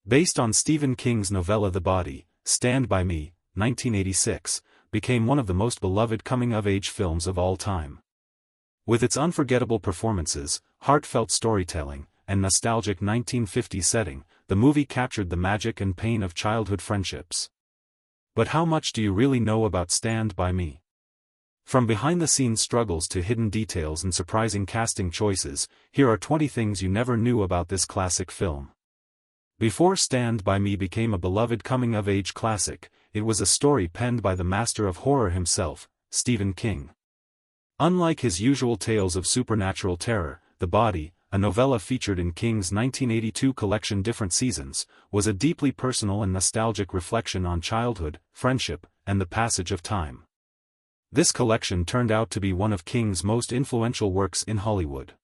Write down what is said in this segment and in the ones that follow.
Based on Stephen King's novella The Body, Stand By Me, 1986, became one of the most beloved coming-of-age films of all time. With its unforgettable performances, heartfelt storytelling, and nostalgic 1950s setting, the movie captured the magic and pain of childhood friendships. But how much do you really know about Stand By Me? From behind-the-scenes struggles to hidden details and surprising casting choices, here are 20 things you never knew about this classic film. Before Stand By Me became a beloved coming-of-age classic, it was a story penned by the master of horror himself, Stephen King. Unlike his usual tales of supernatural terror, The Body, a novella featured in King's 1982 collection Different Seasons, was a deeply personal and nostalgic reflection on childhood, friendship, and the passage of time. This collection turned out to be one of King's most influential works in Hollywood.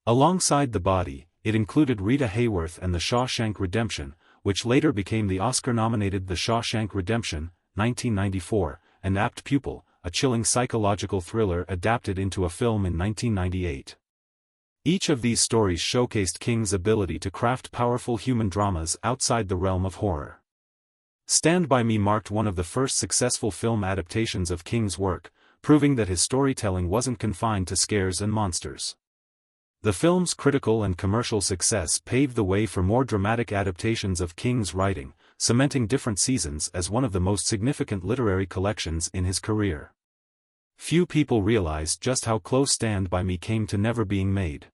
Alongside The Body, it included Rita Hayworth and The Shawshank Redemption, which later became the Oscar-nominated The Shawshank Redemption, 1994, and Apt Pupil, a chilling psychological thriller adapted into a film in 1998. Each of these stories showcased King's ability to craft powerful human dramas outside the realm of horror. Stand By Me marked one of the first successful film adaptations of King's work, proving that his storytelling wasn't confined to scares and monsters. The film's critical and commercial success paved the way for more dramatic adaptations of King's writing, cementing Different Seasons as one of the most significant literary collections in his career. Few people realize just how close Stand By Me came to never being made.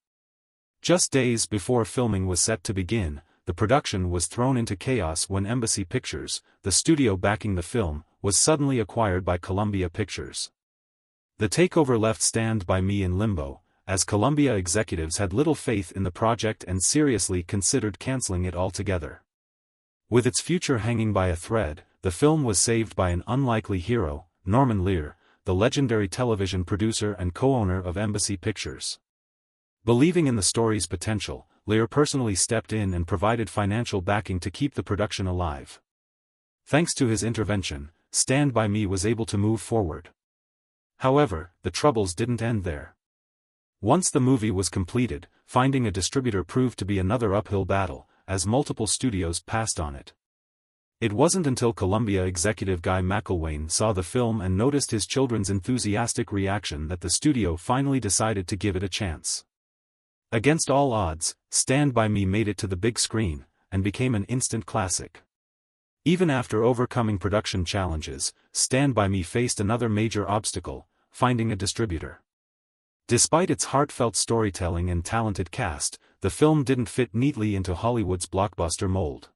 Just days before filming was set to begin, the production was thrown into chaos when Embassy Pictures, the studio backing the film, was suddenly acquired by Columbia Pictures. The takeover left Stand By Me in limbo, as Columbia executives had little faith in the project and seriously considered canceling it altogether. With its future hanging by a thread, the film was saved by an unlikely hero, Norman Lear, the legendary television producer and co-owner of Embassy Pictures. Believing in the story's potential, Lear personally stepped in and provided financial backing to keep the production alive. Thanks to his intervention, Stand By Me was able to move forward. However, the troubles didn't end there. Once the movie was completed, finding a distributor proved to be another uphill battle, as multiple studios passed on it. It wasn't until Columbia executive Guy McElwain saw the film and noticed his children's enthusiastic reaction that the studio finally decided to give it a chance. Against all odds, Stand By Me made it to the big screen, and became an instant classic. Even after overcoming production challenges, Stand By Me faced another major obstacle: finding a distributor. Despite its heartfelt storytelling and talented cast, the film didn't fit neatly into Hollywood's blockbuster mold.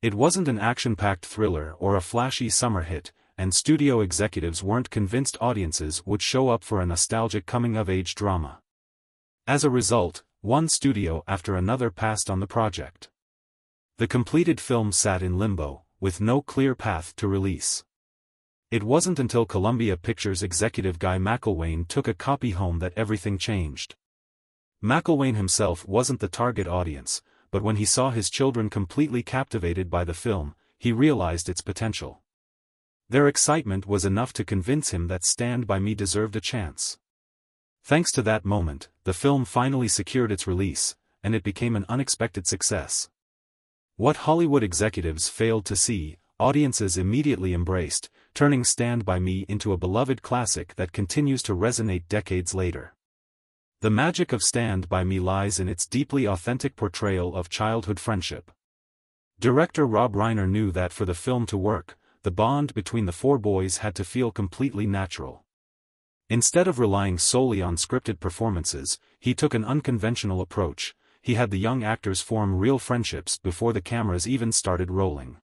It wasn't an action-packed thriller or a flashy summer hit, and studio executives weren't convinced audiences would show up for a nostalgic coming-of-age drama. As a result, one studio after another passed on the project. The completed film sat in limbo, with no clear path to release. It wasn't until Columbia Pictures executive Guy McElwain took a copy home that everything changed. McElwain himself wasn't the target audience, but when he saw his children completely captivated by the film, he realized its potential. Their excitement was enough to convince him that Stand By Me deserved a chance. Thanks to that moment, the film finally secured its release, and it became an unexpected success. What Hollywood executives failed to see, audiences immediately embraced, turning Stand By Me into a beloved classic that continues to resonate decades later. The magic of Stand By Me lies in its deeply authentic portrayal of childhood friendship. Director Rob Reiner knew that for the film to work, the bond between the four boys had to feel completely natural. Instead of relying solely on scripted performances, he took an unconventional approach. He had the young actors form real friendships before the cameras even started rolling.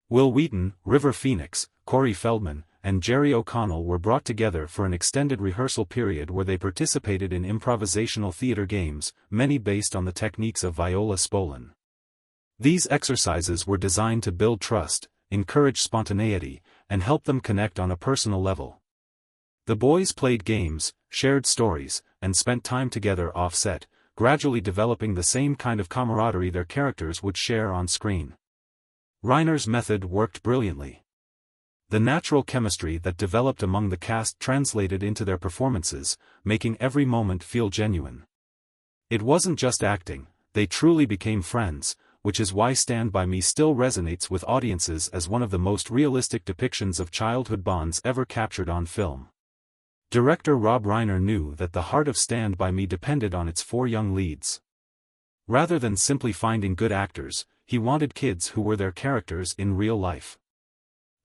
Wil Wheaton, River Phoenix, Corey Feldman, and Jerry O'Connell were brought together for an extended rehearsal period where they participated in improvisational theater games, many based on the techniques of Viola Spolin. These exercises were designed to build trust, encourage spontaneity, and help them connect on a personal level. The boys played games, shared stories, and spent time together off-set, gradually developing the same kind of camaraderie their characters would share on screen. Reiner's method worked brilliantly. The natural chemistry that developed among the cast translated into their performances, making every moment feel genuine. It wasn't just acting, they truly became friends, which is why Stand By Me still resonates with audiences as one of the most realistic depictions of childhood bonds ever captured on film. Director Rob Reiner knew that the heart of Stand By Me depended on its 4 young leads. Rather than simply finding good actors, he wanted kids who were their characters in real life.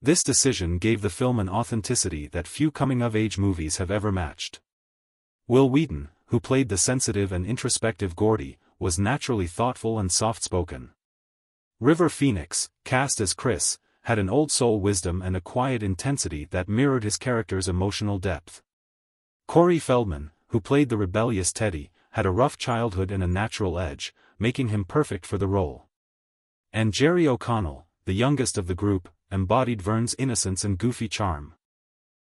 This decision gave the film an authenticity that few coming-of-age movies have ever matched. Will Wheaton, who played the sensitive and introspective Gordy, was naturally thoughtful and soft-spoken. River Phoenix, cast as Chris, had an old-soul wisdom and a quiet intensity that mirrored his character's emotional depth. Corey Feldman, who played the rebellious Teddy, had a rough childhood and a natural edge, making him perfect for the role. And Jerry O'Connell, the youngest of the group, embodied Vern's innocence and goofy charm.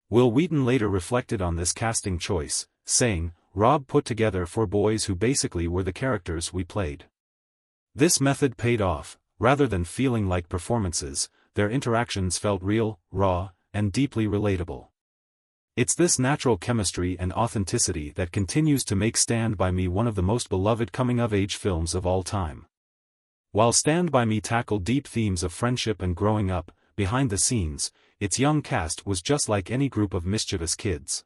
Will Wheaton later reflected on this casting choice, saying, "Rob put together 4 boys who basically were the characters we played. This method paid off. Rather than feeling like performances, their interactions felt real, raw, and deeply relatable." It's this natural chemistry and authenticity that continues to make Stand By Me one of the most beloved coming-of-age films of all time. While Stand By Me tackled deep themes of friendship and growing up, behind the scenes, its young cast was just like any group of mischievous kids.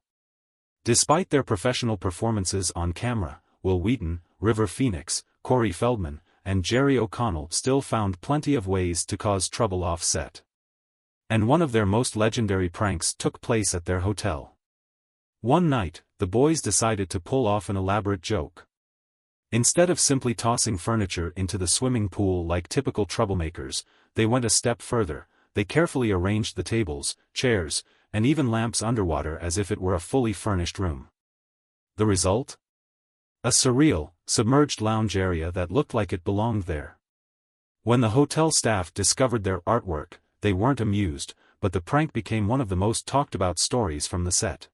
Despite their professional performances on camera, Will Wheaton, River Phoenix, Corey Feldman, and Jerry O'Connell still found plenty of ways to cause trouble off set. And one of their most legendary pranks took place at their hotel. One night, the boys decided to pull off an elaborate joke. Instead of simply tossing furniture into the swimming pool like typical troublemakers, they went a step further. They carefully arranged the tables, chairs, and even lamps underwater as if it were a fully furnished room. The result? A surreal, submerged lounge area that looked like it belonged there. When the hotel staff discovered their artwork, they weren't amused, but the prank became one of the most talked-about stories from the set.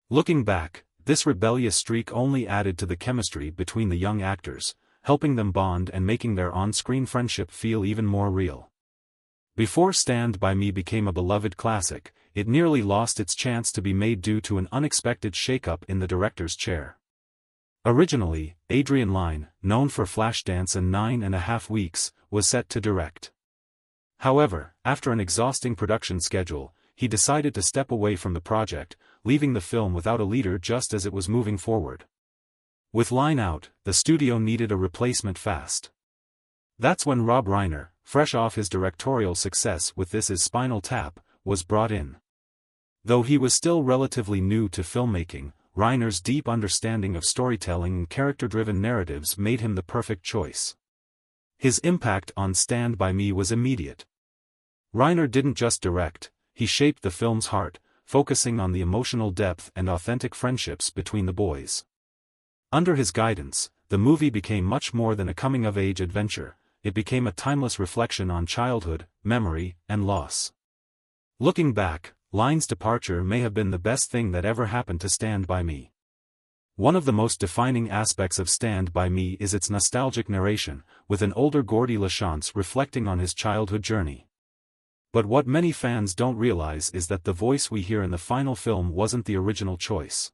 Looking back, this rebellious streak only added to the chemistry between the young actors, helping them bond and making their on-screen friendship feel even more real. Before Stand By Me became a beloved classic, it nearly lost its chance to be made due to an unexpected shakeup in the director's chair. Originally, Adrian Lyne, known for Flashdance and 9.5 Weeks, was set to direct. However, after an exhausting production schedule, he decided to step away from the project, leaving the film without a leader just as it was moving forward. With Lyne out, the studio needed a replacement fast. That's when Rob Reiner, fresh off his directorial success with This Is Spinal Tap, was brought in. Though he was still relatively new to filmmaking, Reiner's deep understanding of storytelling and character-driven narratives made him the perfect choice. His impact on Stand By Me was immediate. Reiner didn't just direct, he shaped the film's heart, focusing on the emotional depth and authentic friendships between the boys. Under his guidance, the movie became much more than a coming-of-age adventure. It became a timeless reflection on childhood, memory, and loss. Looking back, Lyne's departure may have been the best thing that ever happened to Stand By Me. One of the most defining aspects of Stand By Me is its nostalgic narration, with an older Gordy LaChance reflecting on his childhood journey. But what many fans don't realize is that the voice we hear in the final film wasn't the original choice.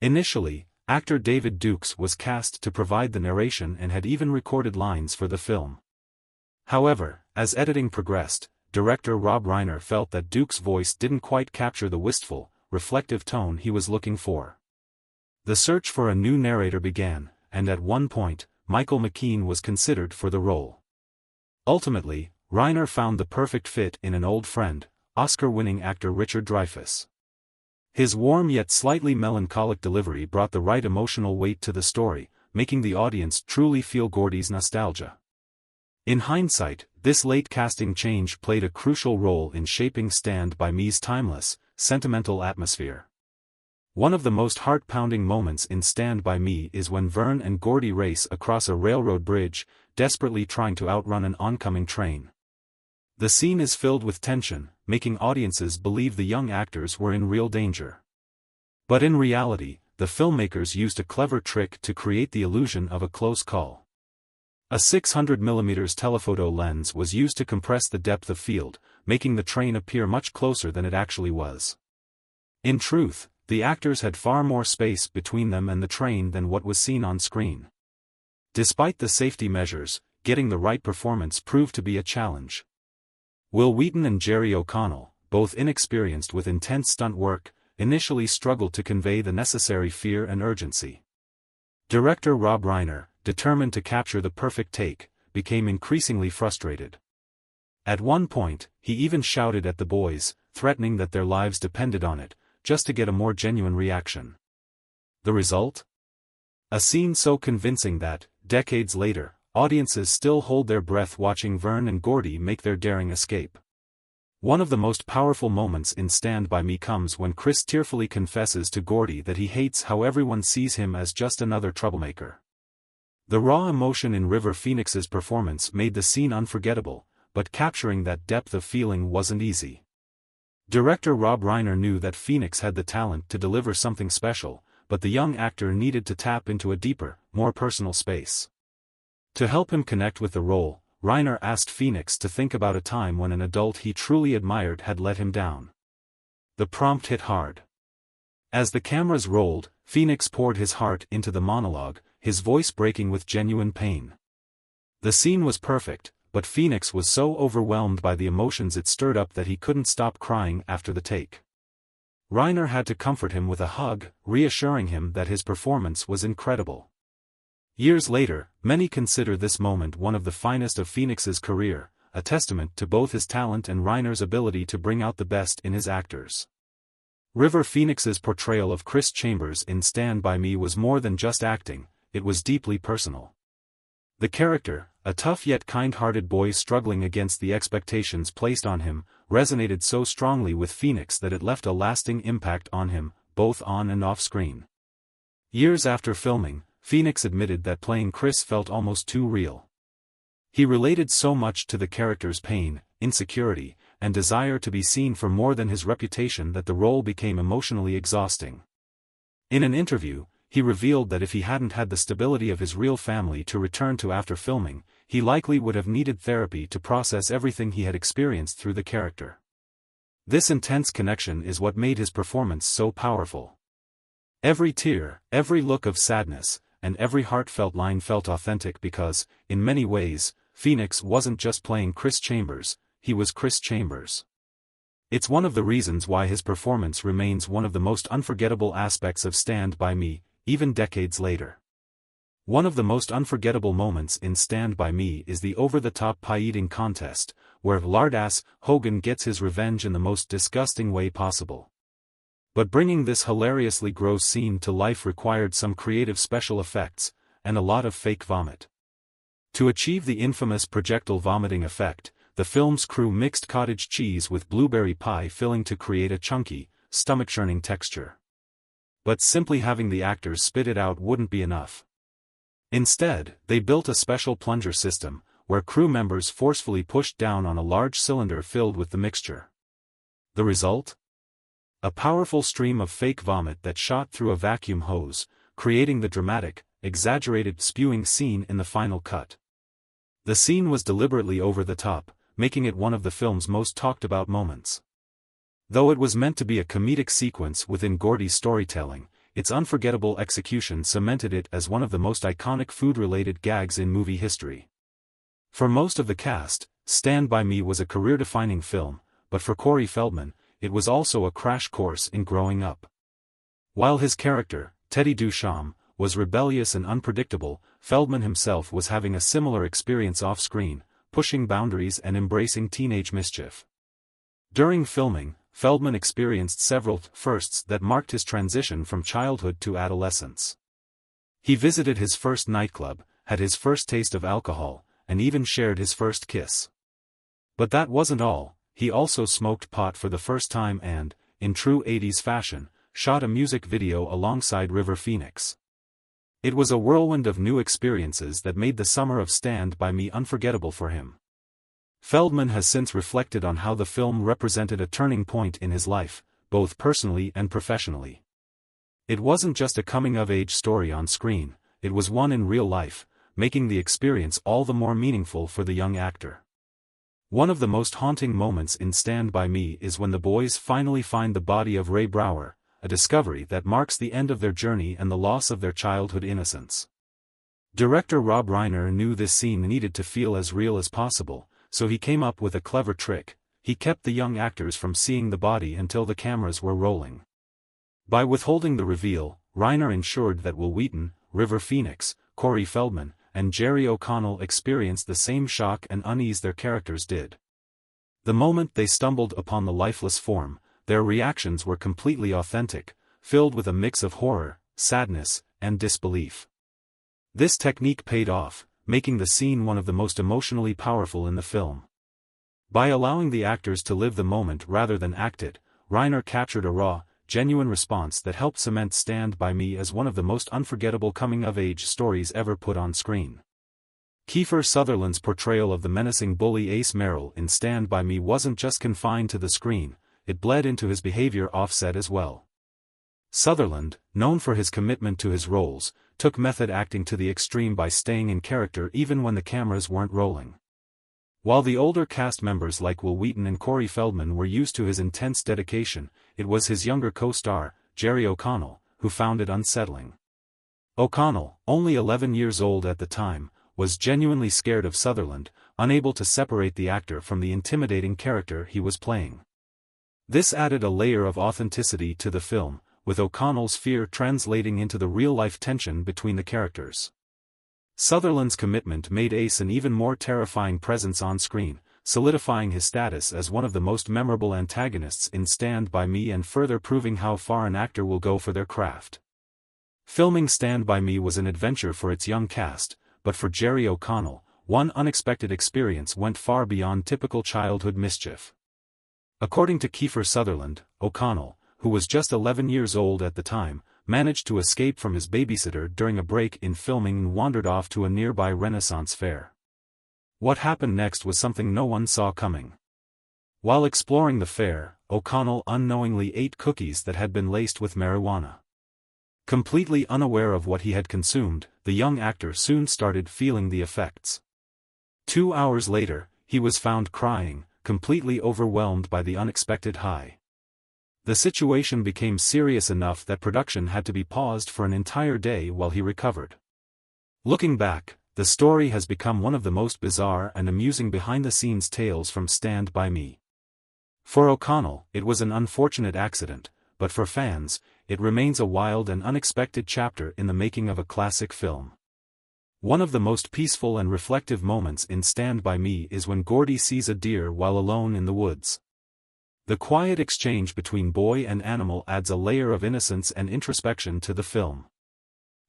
Initially, actor David Dukes was cast to provide the narration and had even recorded lines for the film. However, as editing progressed, director Rob Reiner felt that Dukes' voice didn't quite capture the wistful, reflective tone he was looking for. The search for a new narrator began, and at one point, Michael McKean was considered for the role. Ultimately, Reiner found the perfect fit in an old friend, Oscar-winning actor Richard Dreyfuss. His warm yet slightly melancholic delivery brought the right emotional weight to the story, making the audience truly feel Gordy's nostalgia. In hindsight, this late casting change played a crucial role in shaping Stand By Me's timeless, sentimental atmosphere. One of the most heart-pounding moments in Stand By Me is when Vern and Gordy race across a railroad bridge, desperately trying to outrun an oncoming train. The scene is filled with tension, making audiences believe the young actors were in real danger. But in reality, the filmmakers used a clever trick to create the illusion of a close call. A 600mm telephoto lens was used to compress the depth of field, making the train appear much closer than it actually was. In truth, the actors had far more space between them and the train than what was seen on screen. Despite the safety measures, getting the right performance proved to be a challenge. Wil Wheaton and Jerry O'Connell, both inexperienced with intense stunt work, initially struggled to convey the necessary fear and urgency. Director Rob Reiner, determined to capture the perfect take, became increasingly frustrated. At one point, he even shouted at the boys, threatening that their lives depended on it, just to get a more genuine reaction. The result? A scene so convincing that, decades later, audiences still hold their breath watching Vern and Gordy make their daring escape. One of the most powerful moments in Stand By Me comes when Chris tearfully confesses to Gordy that he hates how everyone sees him as just another troublemaker. The raw emotion in River Phoenix's performance made the scene unforgettable, but capturing that depth of feeling wasn't easy. Director Rob Reiner knew that Phoenix had the talent to deliver something special, but the young actor needed to tap into a deeper, more personal space. To help him connect with the role, Reiner asked Phoenix to think about a time when an adult he truly admired had let him down. The prompt hit hard. As the cameras rolled, Phoenix poured his heart into the monologue, his voice breaking with genuine pain. The scene was perfect, but Phoenix was so overwhelmed by the emotions it stirred up that he couldn't stop crying after the take. Reiner had to comfort him with a hug, reassuring him that his performance was incredible. Years later, many consider this moment one of the finest of Phoenix's career, a testament to both his talent and Reiner's ability to bring out the best in his actors. River Phoenix's portrayal of Chris Chambers in Stand By Me was more than just acting, it was deeply personal. The character, a tough yet kind-hearted boy struggling against the expectations placed on him, resonated so strongly with Phoenix that it left a lasting impact on him, both on and off screen. Years after filming, Phoenix admitted that playing Chris felt almost too real. He related so much to the character's pain, insecurity, and desire to be seen for more than his reputation that the role became emotionally exhausting. In an interview, he revealed that if he hadn't had the stability of his real family to return to after filming, he likely would have needed therapy to process everything he had experienced through the character. This intense connection is what made his performance so powerful. Every tear, every look of sadness, and every heartfelt line felt authentic because, in many ways, Phoenix wasn't just playing Chris Chambers, he was Chris Chambers. It's one of the reasons why his performance remains one of the most unforgettable aspects of Stand By Me, even decades later. One of the most unforgettable moments in Stand By Me is the over-the-top pie-eating contest, where lardass Hogan gets his revenge in the most disgusting way possible. But bringing this hilariously gross scene to life required some creative special effects, and a lot of fake vomit. To achieve the infamous projectile vomiting effect, the film's crew mixed cottage cheese with blueberry pie filling to create a chunky, stomach-churning texture. But simply having the actors spit it out wouldn't be enough. Instead, they built a special plunger system, where crew members forcefully pushed down on a large cylinder filled with the mixture. The result? A powerful stream of fake vomit that shot through a vacuum hose, creating the dramatic, exaggerated spewing scene in the final cut. The scene was deliberately over the top, making it one of the film's most talked about moments. Though it was meant to be a comedic sequence within Gordy's storytelling, its unforgettable execution cemented it as one of the most iconic food-related gags in movie history. For most of the cast, Stand By Me was a career-defining film, but for Corey Feldman, it was also a crash course in growing up. While his character, Teddy Duchamp, was rebellious and unpredictable, Feldman himself was having a similar experience off-screen, pushing boundaries and embracing teenage mischief. During filming, Feldman experienced several firsts that marked his transition from childhood to adolescence. He visited his first nightclub, had his first taste of alcohol, and even shared his first kiss. But that wasn't all. He also smoked pot for the first time and, in true 80s fashion, shot a music video alongside River Phoenix. It was a whirlwind of new experiences that made the summer of Stand By Me unforgettable for him. Feldman has since reflected on how the film represented a turning point in his life, both personally and professionally. It wasn't just a coming-of-age story on screen, it was one in real life, making the experience all the more meaningful for the young actor. One of the most haunting moments in Stand By Me is when the boys finally find the body of Ray Brower, a discovery that marks the end of their journey and the loss of their childhood innocence. Director Rob Reiner knew this scene needed to feel as real as possible, so he came up with a clever trick. He kept the young actors from seeing the body until the cameras were rolling. By withholding the reveal, Reiner ensured that Wil Wheaton, River Phoenix, Corey Feldman, and Jerry O'Connell experienced the same shock and unease their characters did. The moment they stumbled upon the lifeless form, their reactions were completely authentic, filled with a mix of horror, sadness, and disbelief. This technique paid off, making the scene one of the most emotionally powerful in the film. By allowing the actors to live the moment rather than act it, Reiner captured a raw, genuine response that helped cement Stand By Me as one of the most unforgettable coming-of-age stories ever put on screen. Kiefer Sutherland's portrayal of the menacing bully Ace Merrill in Stand By Me wasn't just confined to the screen, it bled into his behavior off-set as well. Sutherland, known for his commitment to his roles, took method acting to the extreme by staying in character even when the cameras weren't rolling. While the older cast members like Wil Wheaton and Corey Feldman were used to his intense dedication, it was his younger co-star, Jerry O'Connell, who found it unsettling. O'Connell, only 11 years old at the time, was genuinely scared of Sutherland, unable to separate the actor from the intimidating character he was playing. This added a layer of authenticity to the film, with O'Connell's fear translating into the real-life tension between the characters. Sutherland's commitment made Ace an even more terrifying presence on screen, solidifying his status as one of the most memorable antagonists in Stand By Me and further proving how far an actor will go for their craft. Filming Stand By Me was an adventure for its young cast, but for Jerry O'Connell, one unexpected experience went far beyond typical childhood mischief. According to Kiefer Sutherland, O'Connell, who was just 11 years old at the time, managed to escape from his babysitter during a break in filming and wandered off to a nearby Renaissance fair. What happened next was something no one saw coming. While exploring the fair, O'Connell unknowingly ate cookies that had been laced with marijuana. Completely unaware of what he had consumed, the young actor soon started feeling the effects. 2 hours later, he was found crying, completely overwhelmed by the unexpected high. The situation became serious enough that production had to be paused for an entire day while he recovered. Looking back, the story has become one of the most bizarre and amusing behind-the-scenes tales from Stand By Me. For O'Connell, it was an unfortunate accident, but for fans, it remains a wild and unexpected chapter in the making of a classic film. One of the most peaceful and reflective moments in Stand By Me is when Gordy sees a deer while alone in the woods. The quiet exchange between boy and animal adds a layer of innocence and introspection to the film.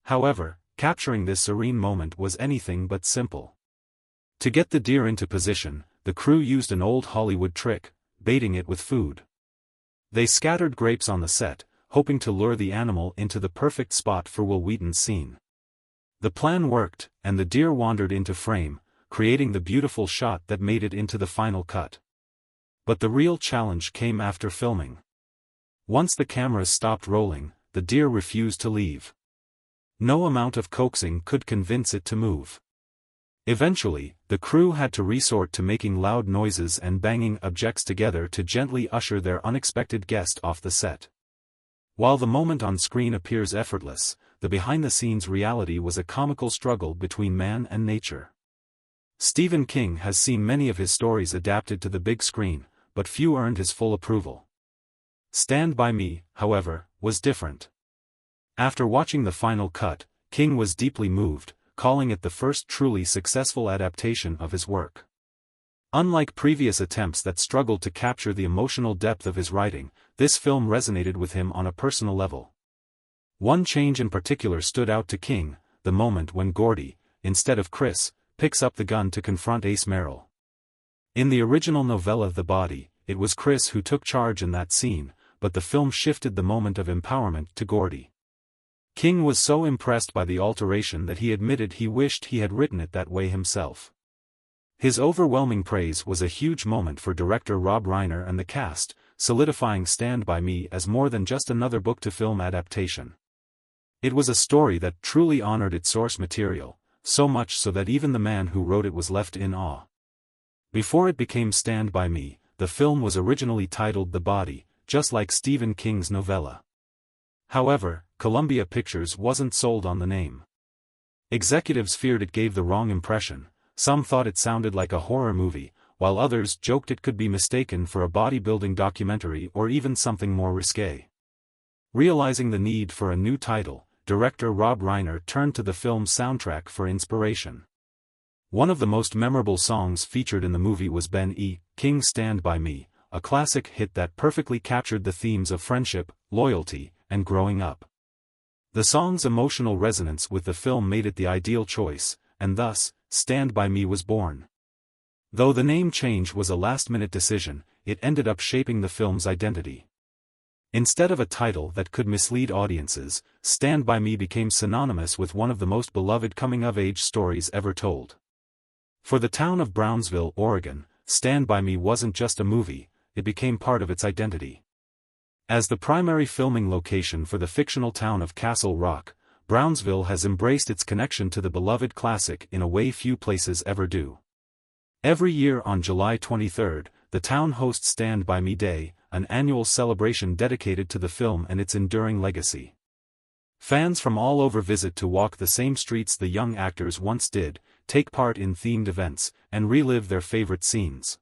However, capturing this serene moment was anything but simple. To get the deer into position, the crew used an old Hollywood trick, baiting it with food. They scattered grapes on the set, hoping to lure the animal into the perfect spot for Wil Wheaton's scene. The plan worked, and the deer wandered into frame, creating the beautiful shot that made it into the final cut. But the real challenge came after filming. Once the cameras stopped rolling, the deer refused to leave. No amount of coaxing could convince it to move. Eventually, the crew had to resort to making loud noises and banging objects together to gently usher their unexpected guest off the set. While the moment on screen appears effortless, the behind-the-scenes reality was a comical struggle between man and nature. Stephen King has seen many of his stories adapted to the big screen, but few earned his full approval. Stand By Me, however, was different. After watching the final cut, King was deeply moved, calling it the first truly successful adaptation of his work. Unlike previous attempts that struggled to capture the emotional depth of his writing, this film resonated with him on a personal level. One change in particular stood out to King, the moment when Gordy, instead of Chris, picks up the gun to confront Ace Merrill. In the original novella The Body, it was Chris who took charge in that scene, but the film shifted the moment of empowerment to Gordy. King was so impressed by the alteration that he admitted he wished he had written it that way himself. His overwhelming praise was a huge moment for director Rob Reiner and the cast, solidifying Stand By Me as more than just another book-to-film adaptation. It was a story that truly honored its source material, so much so that even the man who wrote it was left in awe. Before it became Stand By Me, the film was originally titled The Body, just like Stephen King's novella. However, Columbia Pictures wasn't sold on the name. Executives feared it gave the wrong impression, some thought it sounded like a horror movie, while others joked it could be mistaken for a bodybuilding documentary or even something more risque. Realizing the need for a new title, director Rob Reiner turned to the film's soundtrack for inspiration. One of the most memorable songs featured in the movie was Ben E. King's Stand By Me, a classic hit that perfectly captured the themes of friendship, loyalty, and growing up. The song's emotional resonance with the film made it the ideal choice, and thus, Stand By Me was born. Though the name change was a last-minute decision, it ended up shaping the film's identity. Instead of a title that could mislead audiences, Stand By Me became synonymous with one of the most beloved coming-of-age stories ever told. For the town of Brownsville, Oregon, Stand By Me wasn't just a movie, it became part of its identity. As the primary filming location for the fictional town of Castle Rock, Brownsville has embraced its connection to the beloved classic in a way few places ever do. Every year on July 23, the town hosts Stand By Me Day, an annual celebration dedicated to the film and its enduring legacy. Fans from all over visit to walk the same streets the young actors once did, take part in themed events, and relive their favorite scenes.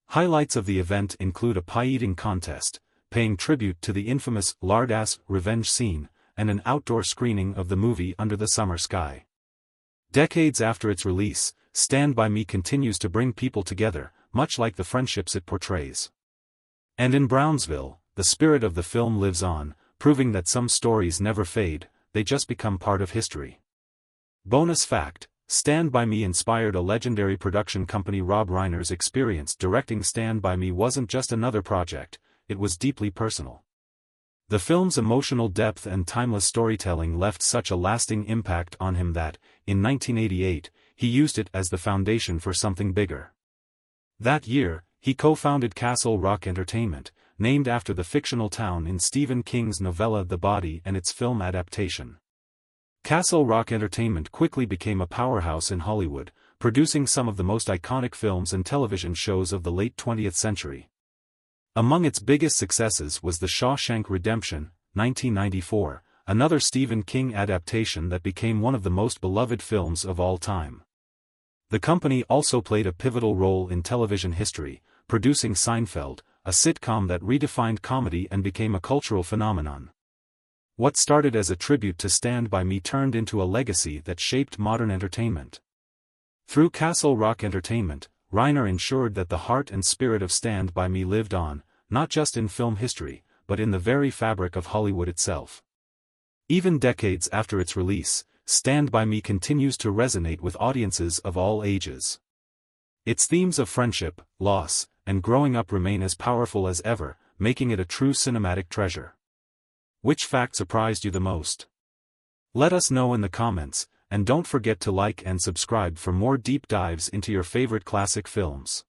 Highlights of the event include a pie-eating contest, paying tribute to the infamous lard-ass revenge scene, and an outdoor screening of the movie under the summer sky. Decades after its release, Stand By Me continues to bring people together, much like the friendships it portrays. And in Brownsville, the spirit of the film lives on, proving that some stories never fade, they just become part of history. Bonus fact: Stand By Me inspired a legendary production company. Rob Reiner's experience directing Stand By Me wasn't just another project, it was deeply personal. The film's emotional depth and timeless storytelling left such a lasting impact on him that, in 1988, he used it as the foundation for something bigger. That year, he co-founded Castle Rock Entertainment, named after the fictional town in Stephen King's novella The Body and its film adaptation. Castle Rock Entertainment quickly became a powerhouse in Hollywood, producing some of the most iconic films and television shows of the late 20th century. Among its biggest successes was The Shawshank Redemption, 1994, another Stephen King adaptation that became one of the most beloved films of all time. The company also played a pivotal role in television history, producing Seinfeld, a sitcom that redefined comedy and became a cultural phenomenon. What started as a tribute to Stand By Me turned into a legacy that shaped modern entertainment. Through Castle Rock Entertainment, Reiner ensured that the heart and spirit of Stand By Me lived on, not just in film history, but in the very fabric of Hollywood itself. Even decades after its release, Stand By Me continues to resonate with audiences of all ages. Its themes of friendship, loss, and growing up remain as powerful as ever, making it a true cinematic treasure. Which fact surprised you the most? Let us know in the comments, and don't forget to like and subscribe for more deep dives into your favorite classic films.